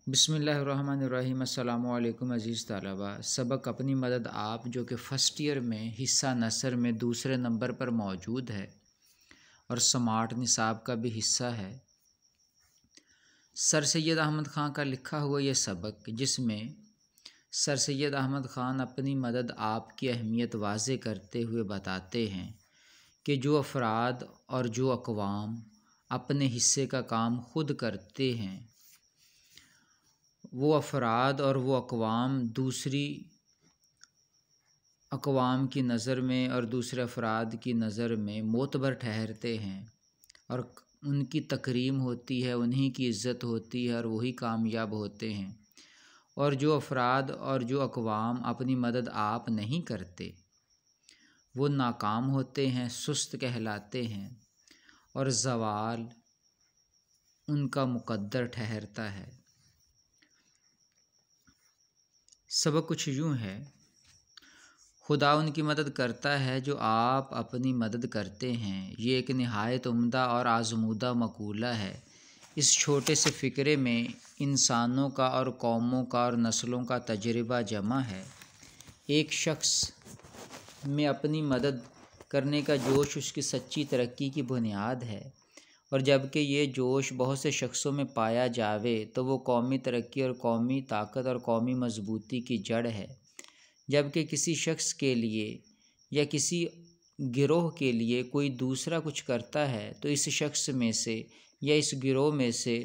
بسم اللہ الرحمن الرحیم۔ السلام علیکم عزیز طلبہ۔ سبق اپنی مدد آپ جو کہ فرسٹ ایئر میں حصہ نثر میں دوسرے نمبر پر موجود ہے اور سمارٹ نصاب کا بھی حصہ ہے۔ سر سید احمد خان کا لکھا ہوا یہ سبق، جس میں سر سید احمد خان اپنی مدد آپ کی اہمیت واضح کرتے ہوئے بتاتے ہیں کہ جو افراد اور جو اقوام اپنے حصے کا کام خود کرتے ہیں، وہ افراد اور وہ اقوام دوسری اقوام کی نظر میں اور دوسرے افراد کی نظر میں معتبر ٹھہرتے ہیں اور ان کی تکریم ہوتی ہے، انہی کی عزت ہوتی ہے اور وہی کامیاب ہوتے ہیں۔ اور جو افراد اور جو اقوام اپنی مدد آپ نہیں کرتے، وہ ناکام ہوتے ہیں، سست کہلاتے ہیں اور زوال ان کا مقدر ٹھہرتا ہے۔ سبق کچھ یوں ہے: خدا ان کی مدد کرتا ہے جو آپ اپنی مدد کرتے ہیں۔ یہ ایک نہایت عمدہ اور آزمودہ مقولہ ہے۔ اس چھوٹے سے فقرے میں انسانوں کا اور قوموں کا اور نسلوں کا تجربہ جمع ہے۔ ایک شخص میں اپنی مدد کرنے کا جوش اس کی سچی ترقی کی بنیاد ہے، اور جبکہ یہ جوش بہت سے شخصوں میں پایا جاوے تو وہ قومی ترقی اور قومی طاقت اور قومی مضبوطی کی جڑ ہے۔ جبکہ کسی شخص کے لیے یا کسی گروہ کے لیے کوئی دوسرا کچھ کرتا ہے تو اس شخص میں سے یا اس گروہ میں سے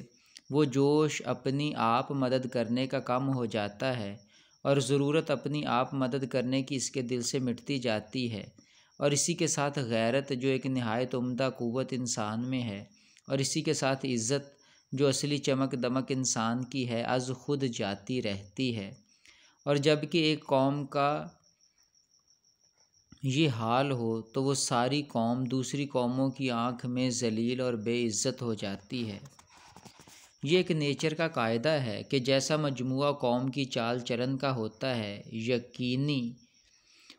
وہ جوش اپنی آپ مدد کرنے کا کم ہو جاتا ہے، اور ضرورت اپنی آپ مدد کرنے کی اس کے دل سے مٹتی جاتی ہے، اور اسی کے ساتھ غیرت جو ایک نہایت عمدہ قوت انسان میں ہے، اور اسی کے ساتھ عزت جو اصلی چمک دمک انسان کی ہے، از خود جاتی رہتی ہے۔ اور جب کہ ایک قوم کا یہ حال ہو تو وہ ساری قوم دوسری قوموں کی آنکھ میں ذلیل اور بے عزت ہو جاتی ہے۔ یہ ایک نیچر کا قاعدہ ہے کہ جیسا مجموعہ قوم کی چال چلن کا ہوتا ہے، یقینی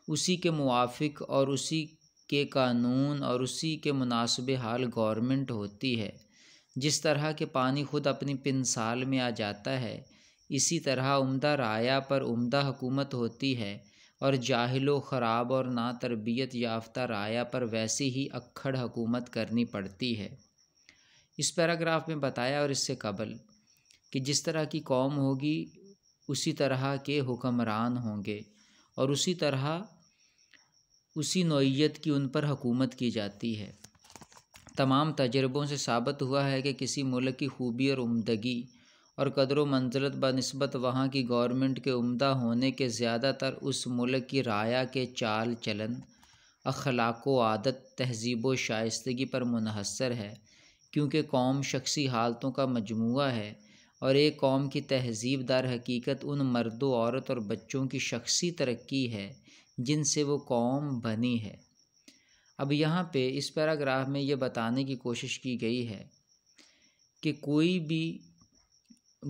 اسی کے موافق اور اسی کے قانون اور اسی کے مناسب حال گورنمنٹ ہوتی ہے۔ جس طرح کہ پانی خود اپنی پنسال میں آ جاتا ہے، اسی طرح عمدہ رعایا پر عمدہ حکومت ہوتی ہے، اور جاہل و خراب اور نا تربیت یافتہ رعایا پر ویسی ہی اکھڑ حکومت کرنی پڑتی ہے۔ اس پیراگراف میں بتایا اور اس سے قبل کہ جس طرح کی قوم ہوگی اسی طرح کے حکمران ہوں گے، اور اسی طرح اسی نوعیت کی ان پر حکومت کی جاتی ہے۔ تمام تجربوں سے ثابت ہوا ہے کہ کسی ملک کی خوبی اور عمدگی اور قدر و منزلت بنسبت وہاں کی گورنمنٹ کے عمدہ ہونے کے زیادہ تر اس ملک کی رعایا کے چال چلن، اخلاق و عادت، تہذیب و شائستگی پر منحصر ہے، کیونکہ قوم شخصی حالتوں کا مجموعہ ہے، اور ایک قوم کی تہذیب در حقیقت ان مرد و عورت اور بچوں کی شخصی ترقی ہے جن سے وہ قوم بنی ہے۔ اب یہاں پہ اس پیراگراف میں یہ بتانے کی کوشش کی گئی ہے کہ کوئی بھی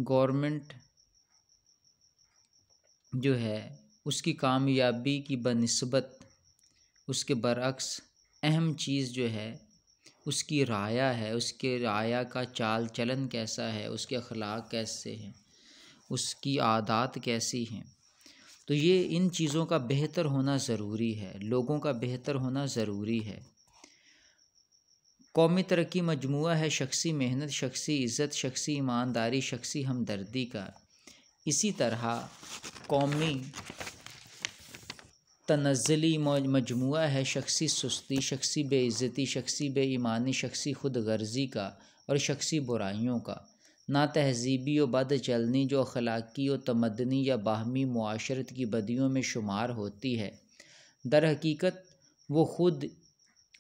گورنمنٹ جو ہے اس کی کامیابی کی بنسبت اس کے برعکس اہم چیز جو ہے اس کی رعایا ہے، اس کے رعایا کا چال چلن کیسا ہے، اس کے اخلاق کیسے ہیں، اس کی عادات کیسی ہیں۔ تو یہ ان چیزوں کا بہتر ہونا ضروری ہے، لوگوں کا بہتر ہونا ضروری ہے۔ قومی ترقی مجموعہ ہے شخصی محنت، شخصی عزت، شخصی ایمانداری، شخصی ہمدردی کا۔ اسی طرح قومی تنزلی مجموعہ ہے شخصی سستی، شخصی بے عزتی، شخصی بے ایمانی، شخصی خود غرضی کا اور شخصی برائیوں کا۔ نا تہذیبی و بد چلنی جو اخلاقی و تمدنی یا باہمی معاشرت کی بدیوں میں شمار ہوتی ہے، در حقیقت وہ خود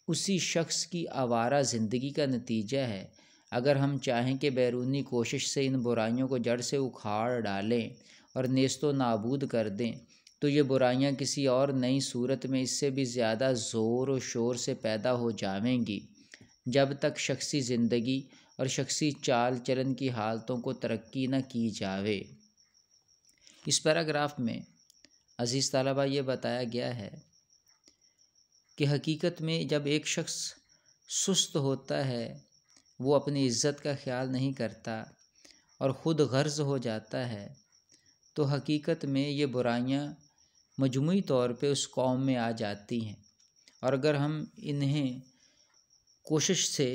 اسی شخص کی آوارہ زندگی کا نتیجہ ہے۔ اگر ہم چاہیں کہ بیرونی کوشش سے ان برائیوں کو جڑ سے اکھاڑ ڈالیں اور نیست و نابود کر دیں تو یہ برائیاں کسی اور نئی صورت میں اس سے بھی زیادہ زور و شور سے پیدا ہو جاویں گی، جب تک شخصی زندگی اور شخصی چال چلن کی حالتوں کو ترقی نہ کی جاوے۔ اس پیراگراف میں عزیز طلبہ یہ بتایا گیا ہے کہ حقیقت میں جب ایک شخص سست ہوتا ہے، وہ اپنی عزت کا خیال نہیں کرتا اور خود غرض ہو جاتا ہے تو حقیقت میں یہ برائیاں مجموعی طور پہ اس قوم میں آ جاتی ہیں، اور اگر ہم انہیں کوشش سے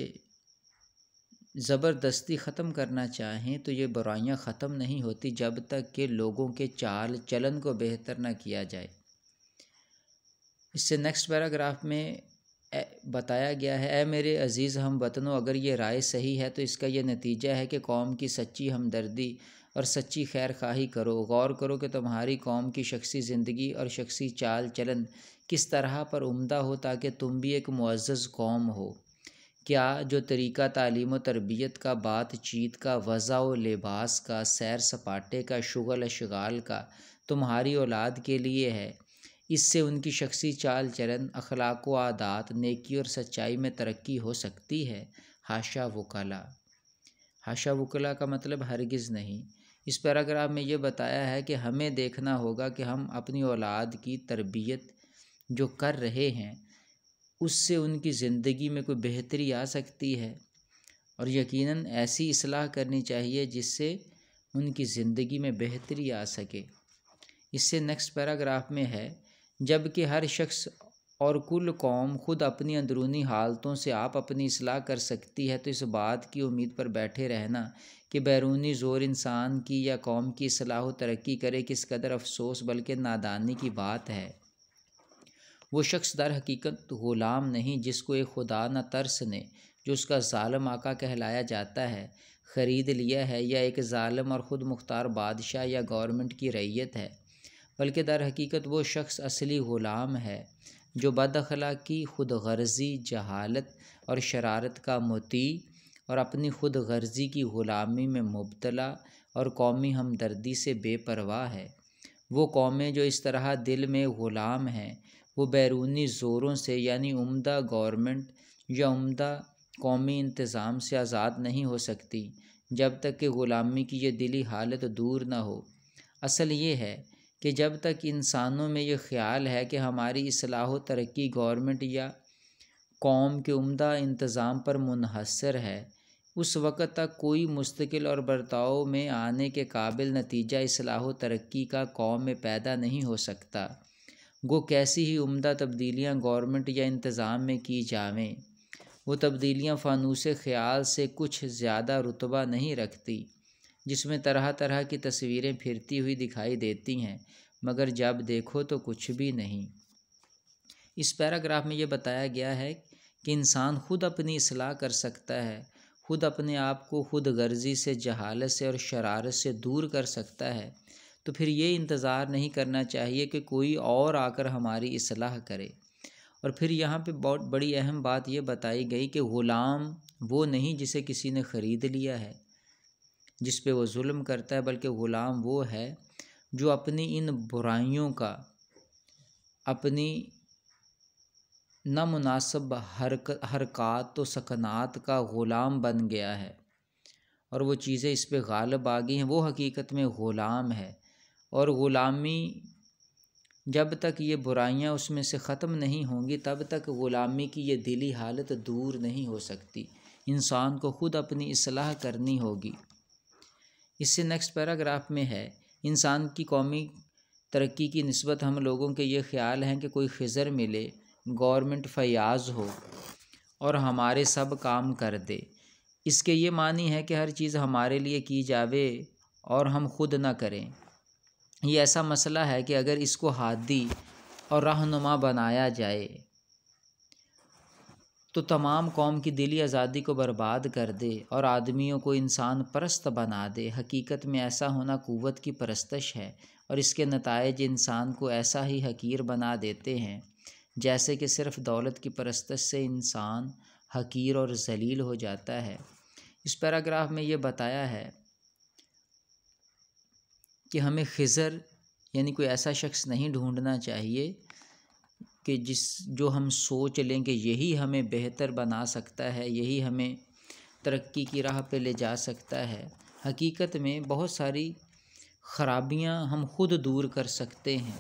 زبردستی ختم کرنا چاہیں تو یہ برائیاں ختم نہیں ہوتی جب تک کہ لوگوں کے چال چلن کو بہتر نہ کیا جائے۔ اس سے نیکسٹ پیراگراف میں بتایا گیا ہے، اے میرے عزیز ہم وطنوں، اگر یہ رائے صحیح ہے تو اس کا یہ نتیجہ ہے کہ قوم کی سچی ہمدردی اور سچی خیر خواہی کرو۔ غور کرو کہ تمہاری قوم کی شخصی زندگی اور شخصی چال چلن کس طرح پر عمدہ ہو تاکہ تم بھی ایک معزز قوم ہو۔ کیا جو طریقہ تعلیم و تربیت کا، بات چیت کا، وضع و لباس کا، سیر سپاٹے کا، شغل اشغال کا تمہاری اولاد کے لیے ہے، اس سے ان کی شخصی چال چلن، اخلاق و عادات، نیکی اور سچائی میں ترقی ہو سکتی ہے؟ حاشا وکلا۔ حاشا وکلا کا مطلب ہرگز نہیں۔ اس پیراگراف میں یہ بتایا ہے کہ ہمیں دیکھنا ہوگا کہ ہم اپنی اولاد کی تربیت جو کر رہے ہیں اس سے ان کی زندگی میں کوئی بہتری آ سکتی ہے، اور یقیناً ایسی اصلاح کرنی چاہیے جس سے ان کی زندگی میں بہتری آ سکے۔ اس سے نیکسٹ پیراگراف میں ہے، جب کہ ہر شخص اور کل قوم خود اپنی اندرونی حالتوں سے آپ اپنی اصلاح کر سکتی ہے، تو اس بات کی امید پر بیٹھے رہنا کہ بیرونی زور انسان کی یا قوم کی اصلاح و ترقی کرے کس قدر افسوس بلکہ نادانی کی بات ہے۔ وہ شخص در حقیقت غلام نہیں جس کو ایک خدا نہ ترس نے، جو اس کا ظالم آقا کہلایا جاتا ہے، خرید لیا ہے، یا ایک ظالم اور خود مختار بادشاہ یا گورنمنٹ کی رعیت ہے، بلکہ در حقیقت وہ شخص اصلی غلام ہے جو بد اخلاقی، خود غرضی، جہالت اور شرارت کا مطیع اور اپنی خود غرضی کی غلامی میں مبتلا اور قومی ہمدردی سے بے پرواہ ہے۔ وہ قومیں جو اس طرح دل میں غلام ہیں وہ بیرونی زوروں سے یعنی عمدہ گورنمنٹ یا عمدہ قومی انتظام سے آزاد نہیں ہو سکتی جب تک کہ غلامی کی یہ دلی حالت دور نہ ہو۔ اصل یہ ہے کہ جب تک انسانوں میں یہ خیال ہے کہ ہماری اصلاح و ترقی گورنمنٹ یا قوم کے عمدہ انتظام پر منحصر ہے، اس وقت تک کوئی مستقل اور برتاؤ میں آنے کے قابل نتیجہ اصلاح و ترقی کا قوم میں پیدا نہیں ہو سکتا۔ گو کیسی ہی عمدہ تبدیلیاں گورنمنٹ یا انتظام میں کی جاویں، وہ تبدیلیاں فانوس خیال سے کچھ زیادہ رتبہ نہیں رکھتی، جس میں طرح طرح کی تصویریں پھرتی ہوئی دکھائی دیتی ہیں مگر جب دیکھو تو کچھ بھی نہیں۔ اس پیراگراف میں یہ بتایا گیا ہے کہ انسان خود اپنی اصلاح کر سکتا ہے، خود اپنے آپ کو خود غرضی سے، جہالت سے اور شرارت سے دور کر سکتا ہے، تو پھر یہ انتظار نہیں کرنا چاہیے کہ کوئی اور آ کر ہماری اصلاح کرے۔ اور پھر یہاں پہ بہت بڑی اہم بات یہ بتائی گئی کہ غلام وہ نہیں جسے کسی نے خرید لیا ہے، جس پہ وہ ظلم کرتا ہے، بلکہ غلام وہ ہے جو اپنی ان برائیوں کا، اپنی نامناسب حرکات و سکنات کا غلام بن گیا ہے، اور وہ چیزیں اس پہ غالب آ گئی ہیں، وہ حقیقت میں غلام ہے۔ اور غلامی جب تک یہ برائیاں اس میں سے ختم نہیں ہوں گی تب تک غلامی کی یہ دلی حالت دور نہیں ہو سکتی۔ انسان کو خود اپنی اصلاح کرنی ہوگی۔ اس سے نیکسٹ پیراگراف میں ہے، انسان کی قومی ترقی کی نسبت ہم لوگوں کے یہ خیال ہیں کہ کوئی خضر ملے، گورنمنٹ فیاض ہو اور ہمارے سب کام کر دے۔ اس کے یہ معنی ہے کہ ہر چیز ہمارے لیے کی جاوے اور ہم خود نہ کریں۔ یہ ایسا مسئلہ ہے کہ اگر اس کو ہادی اور رہنما بنایا جائے تو تمام قوم کی دلی آزادی کو برباد کر دے اور آدمیوں کو انسان پرست بنا دے۔ حقیقت میں ایسا ہونا قوت کی پرستش ہے، اور اس کے نتائج انسان کو ایسا ہی حقیر بنا دیتے ہیں جیسے کہ صرف دولت کی پرستش سے انسان حقیر اور ذلیل ہو جاتا ہے۔ اس پیراگراف میں یہ بتایا ہے کہ ہمیں خضر یعنی کوئی ایسا شخص نہیں ڈھونڈنا چاہیے کہ جو ہم سوچ لیں کہ یہی ہمیں بہتر بنا سکتا ہے، یہی ہمیں ترقی کی راہ پہ لے جا سکتا ہے۔ حقیقت میں بہت ساری خرابیاں ہم خود دور کر سکتے ہیں،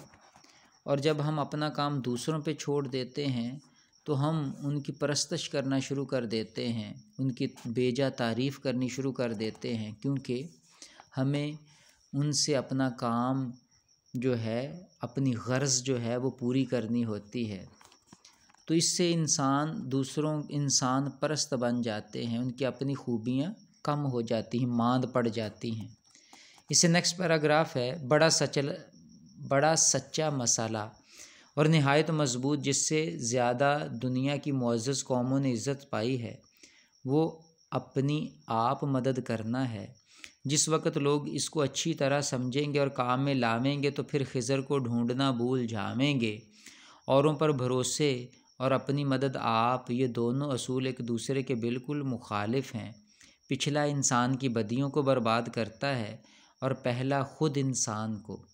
اور جب ہم اپنا کام دوسروں پہ چھوڑ دیتے ہیں تو ہم ان کی پرستش کرنا شروع کر دیتے ہیں، ان کی بیجا تعریف کرنی شروع کر دیتے ہیں، کیونکہ ہمیں ان سے اپنا کام جو ہے، اپنی غرض جو ہے وہ پوری کرنی ہوتی ہے۔ تو اس سے انسان پرست بن جاتے ہیں، ان کی اپنی خوبیاں کم ہو جاتی ہیں، ماند پڑ جاتی ہیں۔ اس سے نیکسٹ پیراگراف ہے بڑا سچا مسئلہ اور نہایت مضبوط، جس سے زیادہ دنیا کی معزز قوموں نے عزت پائی ہے، وہ اپنی آپ مدد کرنا ہے۔ جس وقت لوگ اس کو اچھی طرح سمجھیں گے اور کام میں لاویں گے تو پھر خضر کو ڈھونڈنا بھول جائیں گے۔ اوروں پر بھروسے اور اپنی مدد آپ، یہ دونوں اصول ایک دوسرے کے بالکل مخالف ہیں۔ پچھلا انسان کی بدیوں کو برباد کرتا ہے اور پہلا خود انسان کو،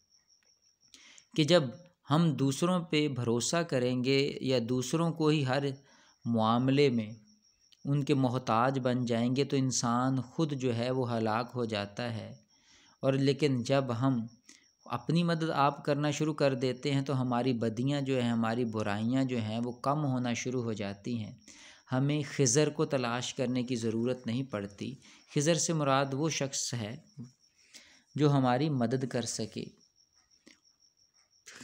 کہ جب ہم دوسروں پہ بھروسہ کریں گے یا دوسروں کو ہی ہر معاملے میں ان کے محتاج بن جائیں گے تو انسان خود جو ہے وہ ہلاک ہو جاتا ہے۔ اور لیکن جب ہم اپنی مدد آپ کرنا شروع کر دیتے ہیں تو ہماری بدیاں جو ہیں، ہماری برائیاں جو ہیں وہ کم ہونا شروع ہو جاتی ہیں۔ ہمیں خضر کو تلاش کرنے کی ضرورت نہیں پڑتی۔ خضر سے مراد وہ شخص ہے جو ہماری مدد کر سکے۔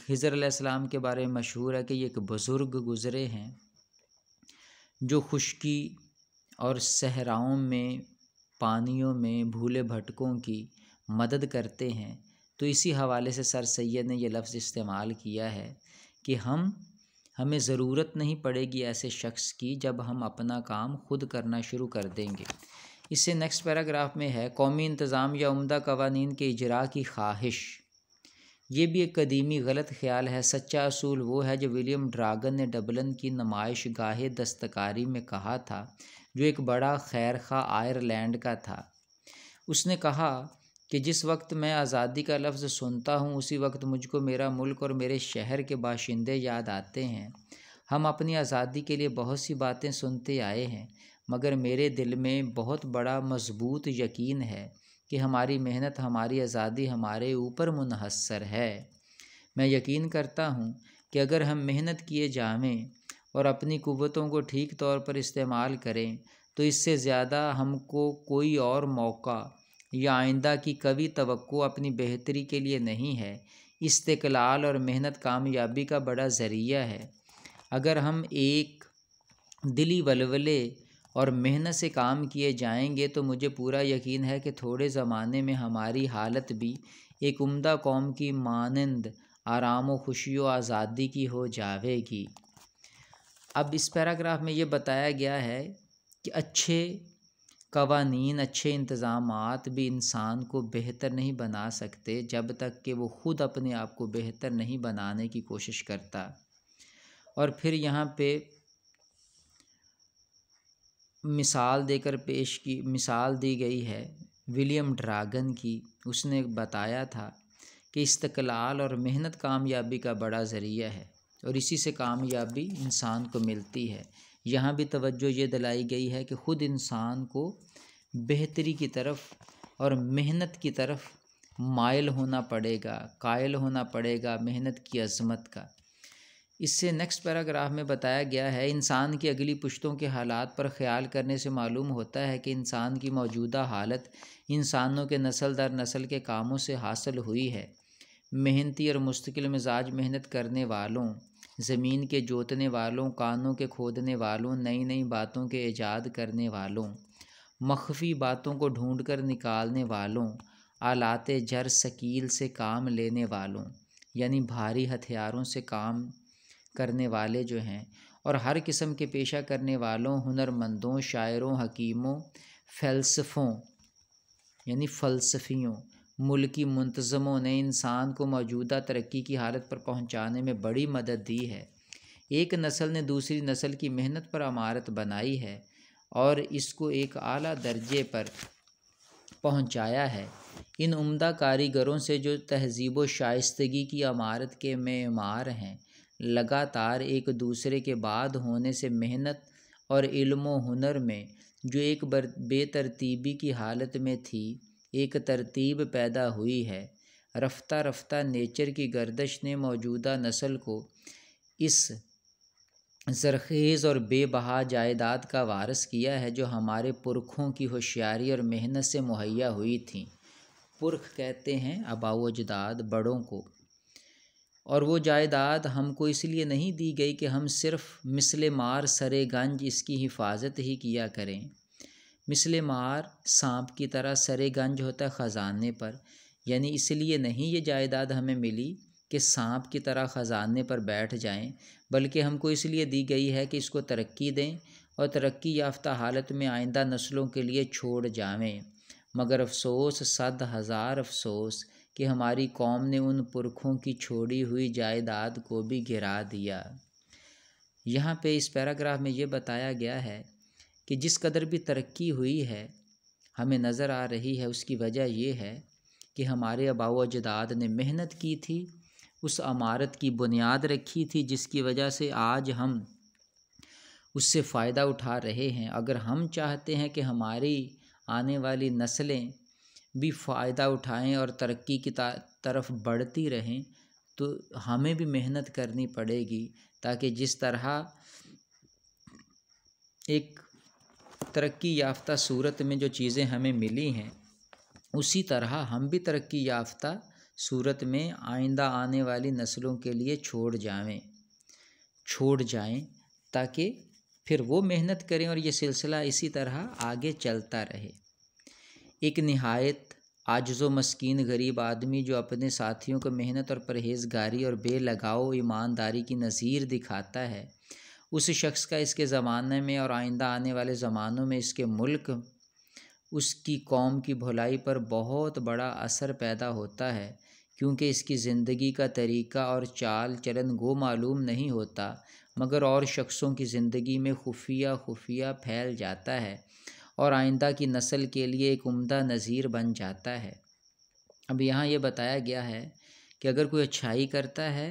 خضر علیہ السلام کے بارے میں مشہور ہے کہ یہ ایک بزرگ گزرے ہیں جو خشکی اور صحراؤں میں، پانیوں میں بھولے بھٹکوں کی مدد کرتے ہیں۔ تو اسی حوالے سے سر سید نے یہ لفظ استعمال کیا ہے کہ ہمیں ضرورت نہیں پڑے گی ایسے شخص کی جب ہم اپنا کام خود کرنا شروع کر دیں گے۔ اس سے نیکسٹ پیراگراف میں ہے قومی انتظام یا عمدہ قوانین کے اجراء کی خواہش۔ یہ بھی ایک قدیمی غلط خیال ہے۔ سچا اصول وہ ہے جو ولیم ڈراگن نے ڈبلن کی نمائش گاہ دستکاری میں کہا تھا، جو ایک بڑا خیرخواہ آئرلینڈ کا تھا۔ اس نے کہا کہ جس وقت میں آزادی کا لفظ سنتا ہوں اسی وقت مجھ کو میرا ملک اور میرے شہر کے باشندے یاد آتے ہیں۔ ہم اپنی آزادی کے لیے بہت سی باتیں سنتے آئے ہیں، مگر میرے دل میں بہت بڑا مضبوط یقین ہے کہ ہماری محنت، ہماری آزادی ہمارے اوپر منحصر ہے۔ میں یقین کرتا ہوں کہ اگر ہم محنت کیے جائیں اور اپنی قوتوں کو ٹھیک طور پر استعمال کریں تو اس سے زیادہ ہم کو کوئی اور موقع یا آئندہ کی قوی توقع اپنی بہتری کے لیے نہیں ہے۔ استقلال اور محنت کامیابی کا بڑا ذریعہ ہے۔ اگر ہم ایک دلی ولولے اور محنت سے کام کیے جائیں گے تو مجھے پورا یقین ہے کہ تھوڑے زمانے میں ہماری حالت بھی ایک عمدہ قوم کی مانند آرام و خوشی و آزادی کی ہو جاوے گی۔ اب اس پیراگراف میں یہ بتایا گیا ہے کہ اچھے قوانین، اچھے انتظامات بھی انسان کو بہتر نہیں بنا سکتے جب تک کہ وہ خود اپنے آپ کو بہتر نہیں بنانے کی کوشش کرتا۔ اور پھر یہاں پہ مثال دی گئی ہے ولیم ڈراگن کی۔ اس نے بتایا تھا کہ استقلال اور محنت کامیابی کا بڑا ذریعہ ہے اور اسی سے کامیابی انسان کو ملتی ہے۔ یہاں بھی توجہ یہ دلائی گئی ہے کہ خود انسان کو بہتری کی طرف اور محنت کی طرف مائل ہونا پڑے گا، قائل ہونا پڑے گا محنت کی عظمت کا۔ اس سے نیکسٹ پیراگراف میں بتایا گیا ہے انسان کی اگلی پشتوں کے حالات پر خیال کرنے سے معلوم ہوتا ہے کہ انسان کی موجودہ حالت انسانوں کے نسل در نسل کے کاموں سے حاصل ہوئی ہے۔ محنتی اور مستقل مزاج محنت کرنے والوں، زمین کے جوتنے والوں، کانوں کے کھودنے والوں، نئی نئی باتوں کے ایجاد کرنے والوں، مخفی باتوں کو ڈھونڈ کر نکالنے والوں، آلات جر ثقیل سے کام لینے والوں یعنی بھاری ہتھیاروں سے کام کرنے والے جو ہیں، اور ہر قسم کے پیشہ کرنے والوں، ہنرمندوں، شاعروں، حکیموں، فلسفوں یعنی فلسفیوں، ملکی منتظموں نے انسان کو موجودہ ترقی کی حالت پر پہنچانے میں بڑی مدد دی ہے۔ ایک نسل نے دوسری نسل کی محنت پر عمارت بنائی ہے اور اس کو ایک اعلیٰ درجے پر پہنچایا ہے۔ ان عمدہ کاریگروں سے جو تہذیب و شائستگی کی عمارت کے معمار ہیں، لگاتار ایک دوسرے کے بعد ہونے سے محنت اور علم و ہنر میں جو ایک بے ترتیبی کی حالت میں تھی ایک ترتیب پیدا ہوئی ہے۔ رفتہ رفتہ نیچر کی گردش نے موجودہ نسل کو اس زرخیز اور بے بہا جائیداد کا وارث کیا ہے جو ہمارے پرکھوں کی ہوشیاری اور محنت سے مہیا ہوئی تھیں۔ پرخ کہتے ہیں آباء و اجداد بڑوں کو، اور وہ جائیداد ہم کو اس لیے نہیں دی گئی کہ ہم صرف مثل مار سرے گنج اس کی حفاظت ہی کیا کریں۔ مثل مار سانپ کی طرح سرے گنج ہوتا ہے خزانے پر، یعنی اس لیے نہیں یہ جائیداد ہمیں ملی کہ سانپ کی طرح خزانے پر بیٹھ جائیں، بلکہ ہم کو اس لیے دی گئی ہے کہ اس کو ترقی دیں اور ترقی یافتہ حالت میں آئندہ نسلوں کے لیے چھوڑ جائیں۔ مگر افسوس، 100,000 افسوس کہ ہماری قوم نے ان پرکھوں کی چھوڑی ہوئی جائیداد کو بھی گرا دیا۔ یہاں پہ اس پیراگراف میں یہ بتایا گیا ہے کہ جس قدر بھی ترقی ہوئی ہے ہمیں نظر آ رہی ہے، اس کی وجہ یہ ہے کہ ہمارے آباء و اجداد نے محنت کی تھی، اس عمارت کی بنیاد رکھی تھی جس کی وجہ سے آج ہم اس سے فائدہ اٹھا رہے ہیں۔ اگر ہم چاہتے ہیں کہ ہماری آنے والی نسلیں بھی فائدہ اٹھائیں اور ترقی کی طرف بڑھتی رہیں تو ہمیں بھی محنت کرنی پڑے گی، تاکہ جس طرح ایک ترقی یافتہ صورت میں جو چیزیں ہمیں ملی ہیں اسی طرح ہم بھی ترقی یافتہ صورت میں آئندہ آنے والی نسلوں کے لیے چھوڑ جائیں تاکہ پھر وہ محنت کریں اور یہ سلسلہ اسی طرح آگے چلتا رہے۔ ایک نہایت عاجز و مسکین غریب آدمی جو اپنے ساتھیوں کو محنت اور پرہیزگاری اور بے لگاؤ ایمانداری کی نظیر دکھاتا ہے، اس شخص کا اس کے زمانے میں اور آئندہ آنے والے زمانوں میں اس کے ملک، اس کی قوم کی بھلائی پر بہت بڑا اثر پیدا ہوتا ہے، کیونکہ اس کی زندگی کا طریقہ اور چال چلن گو معلوم نہیں ہوتا مگر اور شخصوں کی زندگی میں خفیہ پھیل جاتا ہے اور آئندہ کی نسل کے لیے ایک عمدہ نظیر بن جاتا ہے۔ اب یہاں یہ بتایا گیا ہے کہ اگر کوئی اچھائی کرتا ہے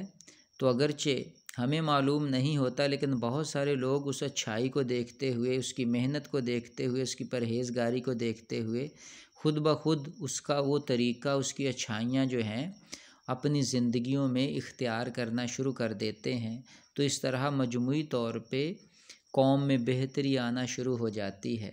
تو اگرچہ ہمیں معلوم نہیں ہوتا لیکن بہت سارے لوگ اس اچھائی کو دیکھتے ہوئے، اس کی محنت کو دیکھتے ہوئے، اس کی پرہیزگاری کو دیکھتے ہوئے خود بخود اس کا وہ طریقہ، اس کی اچھائیاں جو ہیں اپنی زندگیوں میں اختیار کرنا شروع کر دیتے ہیں، تو اس طرح مجموعی طور پہ قوم میں بہتری آنا شروع ہو جاتی ہے۔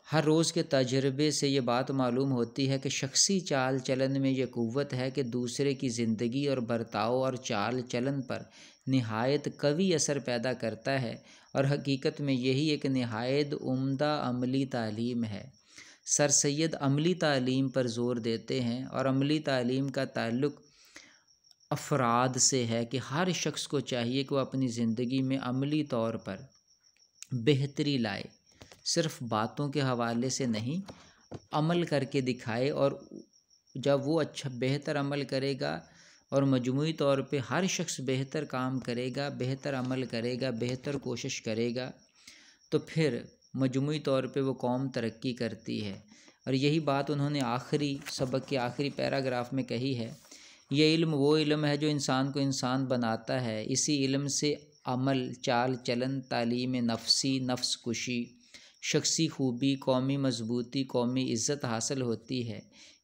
ہر روز کے تجربے سے یہ بات معلوم ہوتی ہے کہ شخصی چال چلن میں یہ قوت ہے کہ دوسرے کی زندگی اور برتاؤ اور چال چلن پر نہایت قوی اثر پیدا کرتا ہے، اور حقیقت میں یہی ایک نہایت عمدہ عملی تعلیم ہے۔ سر سید عملی تعلیم پر زور دیتے ہیں، اور عملی تعلیم کا تعلق افراد سے ہے کہ ہر شخص کو چاہیے کہ وہ اپنی زندگی میں عملی طور پر بہتری لائے، صرف باتوں کے حوالے سے نہیں، عمل کر کے دکھائے، اور جب وہ بہتر عمل کرے گا اور مجموعی طور پہ ہر شخص بہتر کام کرے گا، بہتر عمل کرے گا، بہتر کوشش کرے گا، تو پھر مجموعی طور پہ وہ قوم ترقی کرتی ہے۔ اور یہی بات انہوں نے آخری سبق کے آخری پیراگراف میں کہی ہے، یہ علم وہ علم ہے جو انسان کو انسان بناتا ہے، اسی علم سے عمل، چال چلن، تعلیم نفسی، نفس کشی، شخصی خوبی، قومی مضبوطی، قومی عزت حاصل ہوتی ہے۔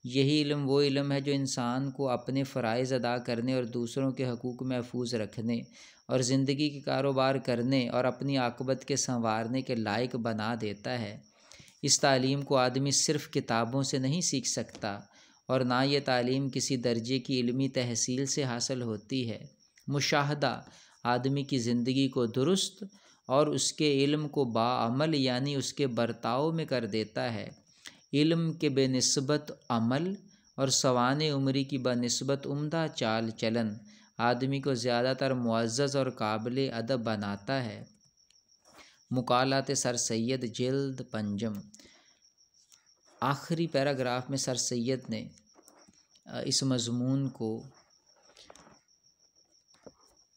یہی علم وہ علم ہے جو انسان کو اپنے فرائض ادا کرنے اور دوسروں کے حقوق محفوظ رکھنے اور زندگی کے کاروبار کرنے اور اپنی عاقبت کے سنوارنے کے لائق بنا دیتا ہے۔ اس تعلیم کو آدمی صرف کتابوں سے نہیں سیکھ سکتا، اور نہ یہ تعلیم کسی درجے کی علمی تحصیل سے حاصل ہوتی ہے۔ مشاہدہ آدمی کی زندگی کو درست اور اس کے علم کو باعمل یعنی اس کے برتاؤ میں کر دیتا ہے۔ علم کے بے نسبت عمل اور سوانح عمری کی بنسبت عمدہ چال چلن آدمی کو زیادہ تر معزز اور قابل ادب بناتا ہے۔ مقالات سر سید جلد پنجم۔ آخری پیراگراف میں سر سید نے اس مضمون کو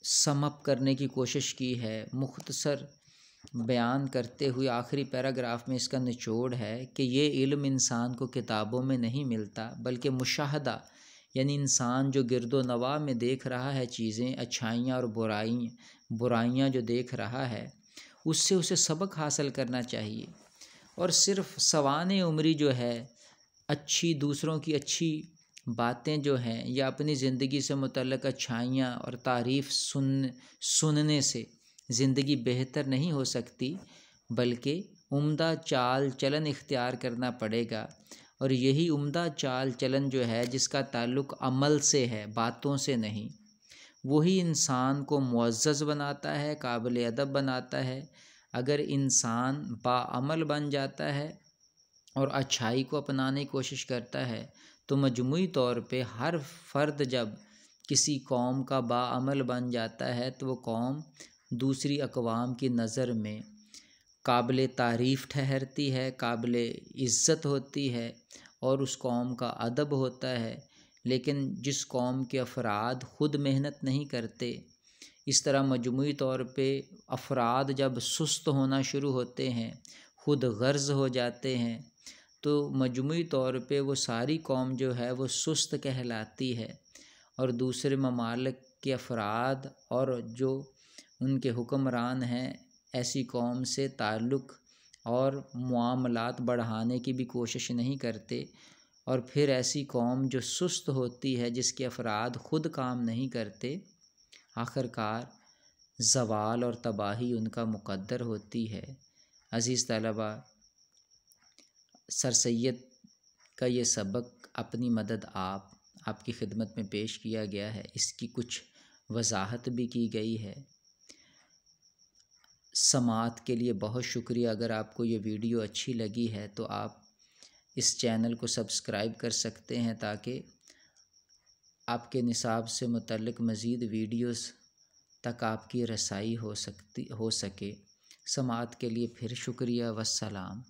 سم اپ کرنے کی کوشش کی ہے، مختصر بیان کرتے ہوئے آخری پیراگراف میں اس کا نچوڑ ہے کہ یہ علم انسان کو کتابوں میں نہیں ملتا، بلکہ مشاہدہ یعنی انسان جو گرد و نواح میں دیکھ رہا ہے چیزیں، اچھائیاں اور برائیاں جو دیکھ رہا ہے، اس سے اسے سبق حاصل کرنا چاہیے، اور صرف سوانح عمری جو ہے، دوسروں کی اچھی باتیں جو ہیں یا اپنی زندگی سے متعلق اچھائیاں اور تعریف سننے سے زندگی بہتر نہیں ہو سکتی، بلکہ عمدہ چال چلن اختیار کرنا پڑے گا، اور یہی عمدہ چال چلن جو ہے جس کا تعلق عمل سے ہے، باتوں سے نہیں، وہی انسان کو معزز بناتا ہے، قابل ادب بناتا ہے۔ اگر انسان باعمل بن جاتا ہے اور اچھائی کو اپنانے کی کوشش کرتا ہے تو مجموعی طور پہ ہر فرد جب کسی قوم کا باعمل بن جاتا ہے تو وہ قوم دوسری اقوام کی نظر میں قابل تعریف ٹھہرتی ہے، قابل عزت ہوتی ہے اور اس قوم کا ادب ہوتا ہے۔ لیکن جس قوم کے افراد خود محنت نہیں کرتے، اس طرح مجموعی طور پہ افراد جب سست ہونا شروع ہوتے ہیں، خود غرض ہو جاتے ہیں، تو مجموعی طور پہ وہ ساری قوم جو ہے وہ سست کہلاتی ہے، اور دوسرے ممالک کے افراد اور جو ان کے حکمران ہیں ایسی قوم سے تعلق اور معاملات بڑھانے کی بھی کوشش نہیں کرتے، اور پھر ایسی قوم جو سست ہوتی ہے، جس کے افراد خود کام نہیں کرتے، آخر کار زوال اور تباہی ان کا مقدر ہوتی ہے۔ عزیز طلبہ، سر سید کا یہ سبق اپنی مدد آپ کی خدمت میں پیش کیا گیا ہے، اس کی کچھ وضاحت بھی کی گئی ہے۔ سماعت کے لیے بہت شکریہ۔ اگر آپ کو یہ ویڈیو اچھی لگی ہے تو آپ اس چینل کو سبسکرائب کر سکتے ہیں تاکہ آپ کے نصاب سے متعلق مزید ویڈیوز تک آپ کی رسائی ہو سکے۔ سماعت کے لیے پھر شکریہ، والسلام۔